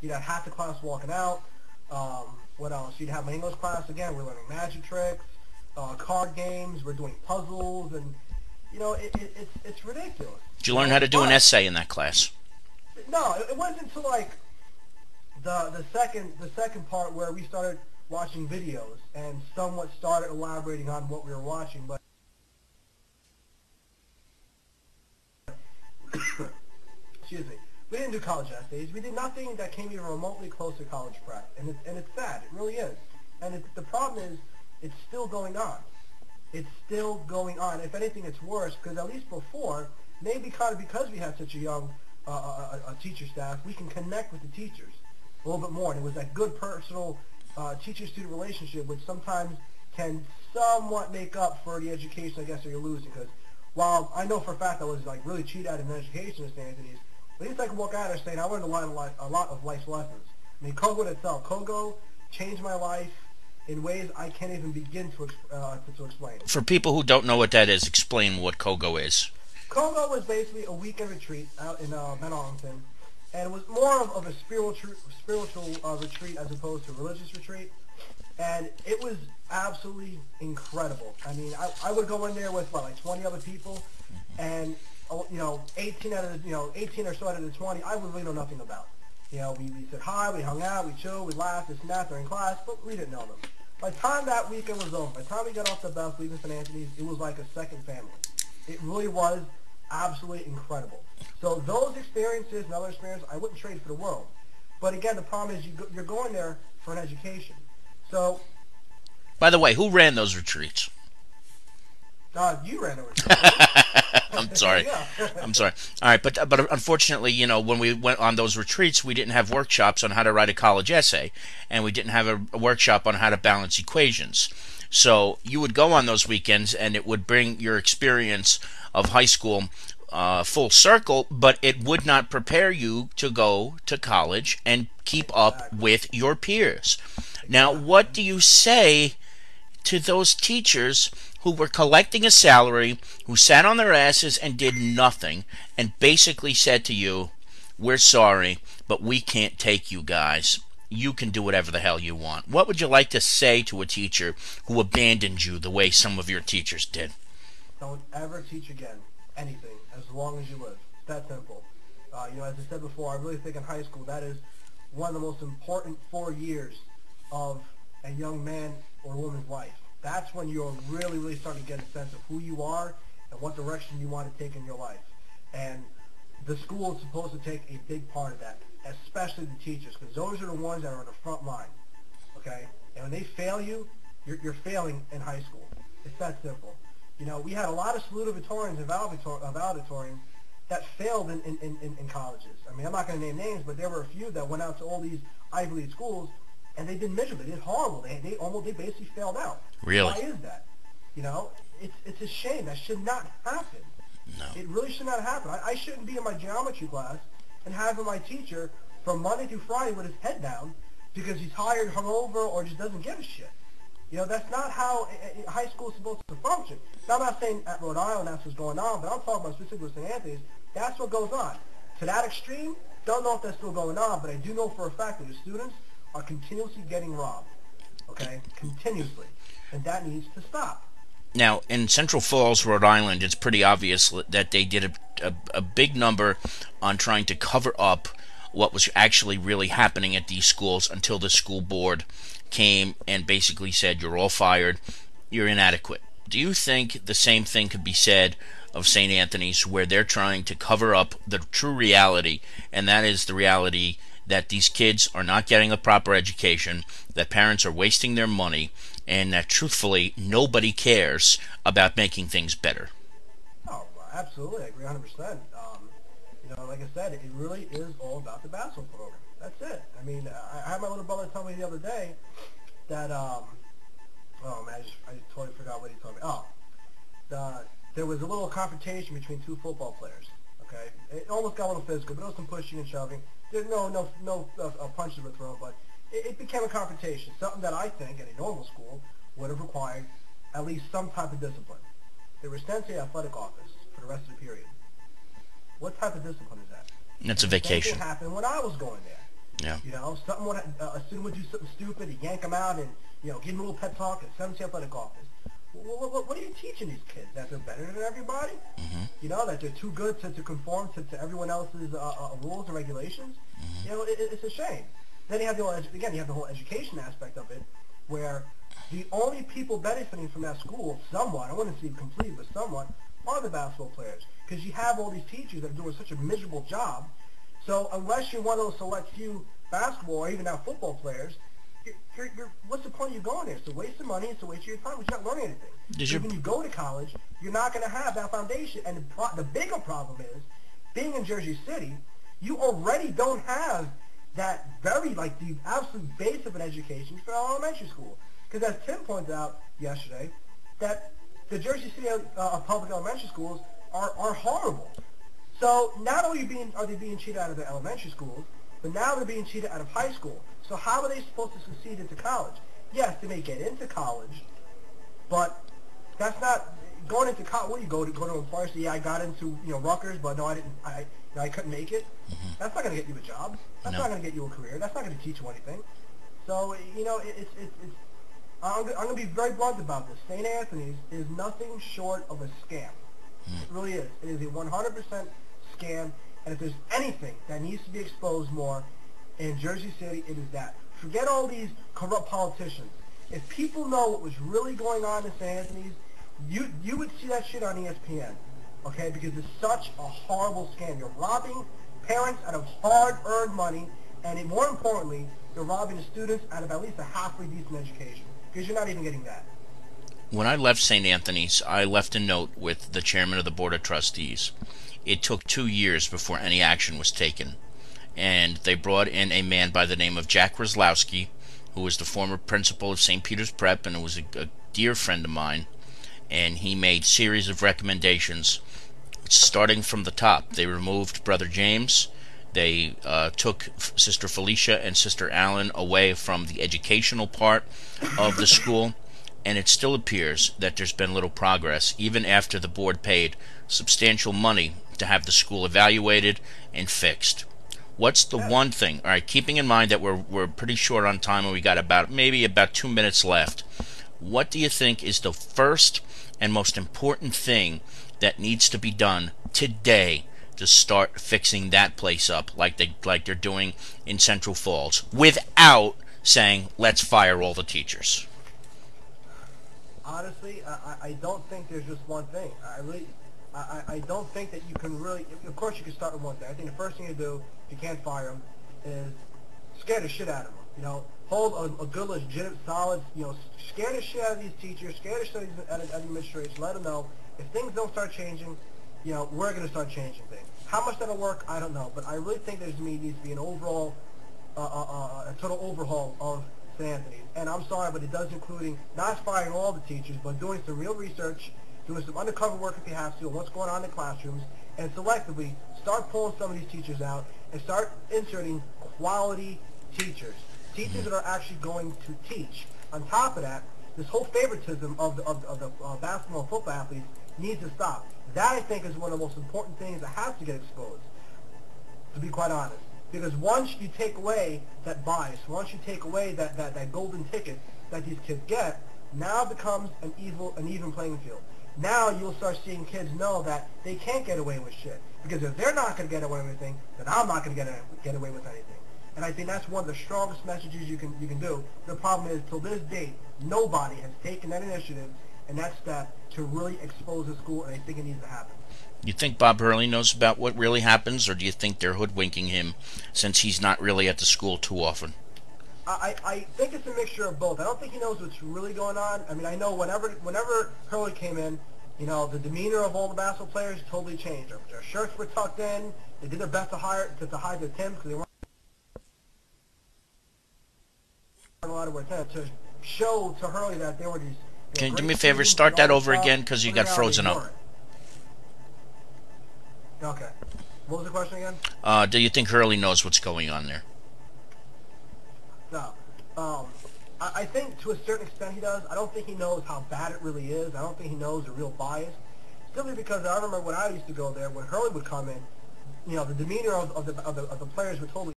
You'd have half the class walking out. What else? You'd have my English class again. We're learning magic tricks, card games. We're doing puzzles, and it's ridiculous. Did you learn how to do an essay in that class? No, it wasn't until like the second part where we started watching videos and somewhat started elaborating on what we were watching, but excuse me, we didn't do college essays. We did nothing that came even remotely close to college prep, and it's sad. It really is. And the problem is, it's still going on. It's still going on. If anything, it's worse, because at least before, maybe because we had such a young a teacher staff, we can connect with the teachers a little bit more. And it was that good personal teacher-student relationship, which sometimes can somewhat make up for the education, I guess, that you're losing. Because while I know for a fact I was like really cheated out in education at St. Anthony's, at least I can walk out there saying I learned a lot of life's lessons. I mean, Kogo itself, Kogo changed my life in ways I can't even begin to explain. For people who don't know what that is, explain what Kogo is. Kogo was basically a weekend retreat out in Mount Arlington, and it was more of a spiritual retreat as opposed to a religious retreat, and it was absolutely incredible. I mean, I would go in there with like 20 other people, and 18 or so out of the 20, I would really know nothing about. We said hi, we hung out, we chilled, we laughed, this and that during class, but we didn't know them. By the time that weekend was over, by the time we got off the bus leaving St. Anthony's, it was like a second family. It really was absolutely incredible. So those experiences and other experiences, I wouldn't trade for the world. But again, the problem is you're going there for an education. So, by the way, who ran those retreats? You ran a retreat. I'm sorry. Yeah. I'm sorry. All right, but unfortunately, when we went on those retreats, we didn't have workshops on how to write a college essay, and we didn't have a workshop on how to balance equations. So you would go on those weekends, and it would bring your experience of high school full circle, but it would not prepare you to go to college and keep up with your peers. Now, what do you say to those teachers who were collecting a salary, who sat on their asses and did nothing, and basically said to you, "We're sorry, but we can't take you guys. You can do whatever the hell you want"? What would you like to say to a teacher who abandoned you the way some of your teachers did? Don't ever teach again anything as long as you live. It's that simple. As I said before, I really think in high school that is one of the most important 4 years of a young man or woman's life. That's when you're really, really starting to get a sense of who you are and what direction you want to take in your life. And the school is supposed to take a big part of that, especially the teachers, because those are the ones that are on the front line, okay? And when they fail you, you're failing in high school. It's that simple. We had a lot of salutatorians and valedictorians that failed in colleges. I mean, I'm not going to name names, but there were a few that went out to all these Ivy League schools, and they did miserably. They did horrible. They basically failed out. Really? Why is that? It's a shame. That should not happen. No. It really should not happen. I shouldn't be in my geometry class and having my teacher from Monday through Friday with his head down because he's tired, hungover, or just doesn't give a shit. That's not how high school is supposed to function. Now, I'm not saying at Rhode Island that's what's going on, but I'm talking about specifically with St. Anthony's. That's what goes on. To that extreme, don't know if that's still going on, but I do know for a fact that the students are continuously getting robbed. Okay? Continuously. And that needs to stop. Now, in Central Falls, Rhode Island, it's pretty obvious that they did a big number on trying to cover up what was actually really happening at these schools until the school board came and basically said, "You're all fired, you're inadequate." Do you think the same thing could be said of St. Anthony's, where they're trying to cover up the true reality, and that is the reality that these kids are not getting a proper education, that parents are wasting their money, and that truthfully nobody cares about making things better? Oh, absolutely. I agree 100%. Like I said, it really is all about the basketball program. That's it. I mean, I had my little brother tell me the other day that, oh man, I just totally forgot what he told me. There was a little confrontation between two football players. Okay, it almost got a little physical, but there was some pushing and shoving. There's no punches were thrown, but it became a confrontation. Something that I think in a normal school would have required at least some type of discipline. They were sent to the athletic office for the rest of the period. What type of discipline is that? That's a vacation. Same thing happened when I was going there. Yeah. You know, something would, a student would do something stupid, you yank them out and, you know, give them a little pep talk and send them to the athletic office. What are you teaching these kids? That they're better than everybody? Hmm. You know, that they're too good to conform to everyone else's rules and regulations? Hmm. You know, it's a shame. Then you have the whole, again, you have the whole education aspect of it, where the only people benefiting from that school, somewhat, I wouldn't say complete, but somewhat, are the basketball players. Because you have all these teachers that are doing such a miserable job. So unless you're one of those select few basketball or even now football players, what's the point of you going there? It's a waste of money. It's a waste of your time. You're not learning anything. Did So you? when you go to college, you're not going to have that foundation. And the bigger problem is, being in Jersey City, you already don't have that very, like, the absolute base of an education for elementary school. Because as Tim pointed out yesterday, that the Jersey City public elementary schools are horrible. So not only are they being cheated out of their elementary schools, but now they're being cheated out of high school. So how are they supposed to succeed into college? Yes, they may get into college, but that's not going into college. What do you go to employers? Say, yeah, I got into Rutgers, but no, I didn't. I couldn't make it. Hmm. That's not going to get you a job. That's No. not going to get you a career. That's not going to teach you anything. So it's I'm going to be very blunt about this. St. Anthony's is nothing short of a scam. It really is. It is a 100% scam, and if there's anything that needs to be exposed more in Jersey City, it is that. Forget all these corrupt politicians. If people know what was really going on in St. Anthony's, you would see that shit on ESPN, okay? Because it's such a horrible scam. You're robbing parents out of hard-earned money, and more importantly, you're robbing the students out of at least a halfway decent education, because you're not even getting that. When I left St. Anthony's, I left a note with the chairman of the board of trustees. It took 2 years before any action was taken, and they brought in a man by the name of Jack Roslowski, who was the former principal of St. Peter's Prep and was a dear friend of mine, and he made series of recommendations starting from the top. They removed Brother James. They took Sister Felicia and Sister Allen away from the educational part of the school, and it still appears that there's been little progress, even after the board paid substantial money to have the school evaluated and fixed. What's the Yeah. one thing? All right, keeping in mind that we're pretty short on time and we got maybe about 2 minutes left. What do you think is the first and most important thing that needs to be done today to start fixing that place up, like they're doing in Central Falls, without saying let's fire all the teachers? Honestly, I don't think there's just one thing. I don't think that you can really, of course you can start with one thing. I think the first thing you do, if you can't fire them, is scare the shit out of them. Hold a good, legitimate, solid, scare the shit out of these teachers, scare the shit out of the administration, let them know, if things don't start changing, we're going to start changing things. How much that'll work, I don't know, but I really think needs to be an overall, a total overhaul of St. Anthony's. And I'm sorry, but it does including not firing all the teachers, but doing some real research, doing some undercover work if you have to, on what's going on in the classrooms, and selectively start pulling some of these teachers out and start inserting quality teachers that are actually going to teach. On top of that, this whole favoritism of the basketball and football athletes needs to stop. That, I think, is one of the most important things that has to get exposed, to be quite honest. Because once you take away that bias, once you take away that golden ticket that these kids get, now it becomes an even playing field. Now you'll start seeing kids know that they can't get away with shit. Because if they're not going to get away with anything, then I'm not going to get away with anything. And I think that's one of the strongest messages you can do. The problem is, till this date, nobody has taken that initiative and that step to really expose the school, and I think it needs to happen. You think Bob Hurley knows about what really happens, or do you think they're hoodwinking him since he's not really at the school too often? I think it's a mixture of both. I don't think he knows what's really going on. I mean, I know whenever Hurley came in, the demeanor of all the basketball players totally changed. Their shirts were tucked in. They did their best to hide their Timbs because they weren't allowed to wear Timbs, to show to Hurley that they were these. Can you do me a favor? Start that over again because you got frozen up. Okay. What was the question again? Do you think Hurley knows what's going on there? No. I think to a certain extent he does. I don't think he knows how bad it really is. I don't think he knows the real bias. Simply because I remember when I used to go there, when Hurley would come in, the demeanor of the players would totally